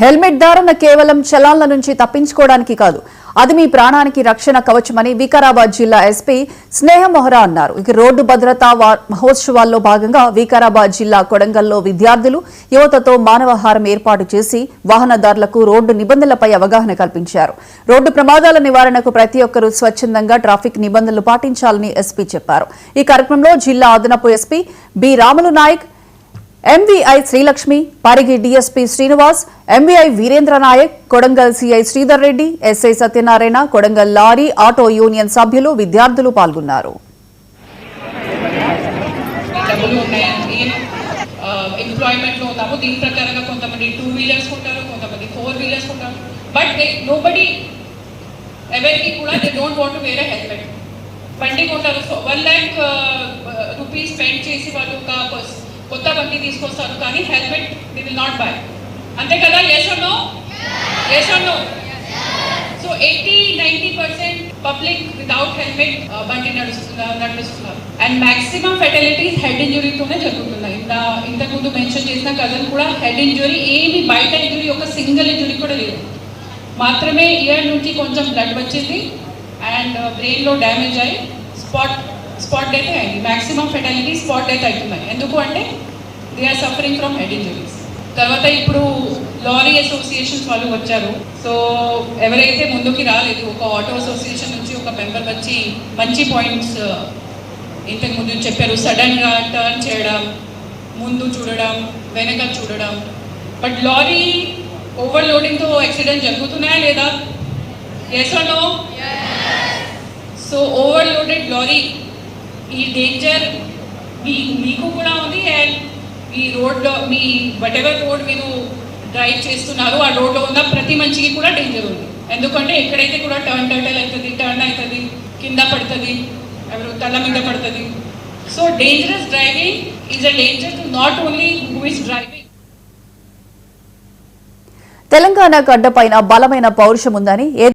Helmet ధారణ కేవలం చలాన్ల నుంచి తప్పించుకోవడానికి కాదు, అది మీ ప్రాణానికి రక్షణ కవచమని వికారాబాద్ జిల్లా ఎస్పీ స్నేహ మొహరా అన్నారు. ఇక రోడ్డు భద్రతా మహోత్సవాల్లో భాగంగా వికారాబాద్ జిల్లా కొడంగల్లో విద్యార్థులు యువతతో మానవహారం ఏర్పాటు చేసి వాహనదారులకు రోడ్డు నిబంధనలపై అవగాహన కల్పించారు. రోడ్డు ప్రమాదాల నివారణకు ప్రతి ఒక్కరూ స్వచ్ఛందంగా ట్రాఫిక్ నిబంధనలు పాటించాలని ఎస్పీ చెప్పారు. ఈ కార్యక్రమంలో జిల్లా అదనపు SP B Ramulu Nayak, MVI Srilakshmi, Parigi DSP Srinivas, MVI Veerendra Nayak, Kodangal CI Sridhar Reddy, SI Satyanarayana, Kodangal lorry auto union సభ్యులు, విద్యార్థులు పాల్గొన్నారు. కొత్త బండి తీసుకొస్తారు కానీ helmet they will not buy. అంతే కదా? yes or no? yes or no? So 80-90% public without helmet బండి నడుస్తున్నారు. అండ్ మాక్సిమం ఫెటాలిటీస్ హెడ్ ఇంజురీతోనే జరుగుతున్నాయి. ఇంతకుముందు మెన్షన్ చేసిన కజన్ కూడా హెడ్ ఇంజురీ, ఏమి బయట ఇంజురీ, ఒక సింగిల్ ఇంజురీ కూడా లేదు. మాత్రమే ఇయర్ నుంచి కొంచెం బ్లడ్ వచ్చింది అండ్ బ్రెయిన్లో డ్యామేజ్ అయ్యి స్పాట్ డెత్ అయింది. మ్యాక్సిమం ఫెటాలిటీ స్పాట్ డెత్ అవుతున్నాయి. ఎందుకు అంటే they are suffering from head injuries. తర్వాత ఇప్పుడు లారీ అసోసియేషన్స్ వాళ్ళు వచ్చారు. సో ఎవరైతే ముందుకి రాలేదు, ఒక ఆటో అసోసియేషన్ నుంచి ఒక మెంబర్ వచ్చి మంచి పాయింట్స్ ఇంతకు ముందు చెప్పారు. సడన్గా టర్న్ చేయడం, ముందు చూడడం, వెనక చూడడం. బట్ లారీ ఓవర్లోడింగ్తో యాక్సిడెంట్ జరుగుతున్నాయా లేదా? yes or no? So overloaded lorry ఈ డేంజర్ మీకు కూడా ఉంది. అండ్ ఈ రోడ్లో మీ వటెవర్ రోడ్ మీరు డ్రైవ్ చేస్తున్నారు, ఆ రోడ్లో ఉన్న ప్రతి మనిషికి కూడా డేంజర్ ఉంది. ఎందుకంటే ఎక్కడైతే కూడా టర్న్ అవుతుంది, కింద పడుతుంది, ఎవరు తల మీద పడుతుంది. So dangerous driving is a danger to not only who is driving. Telangana గడ్డపైన బలమైన పౌరుషం ఉందని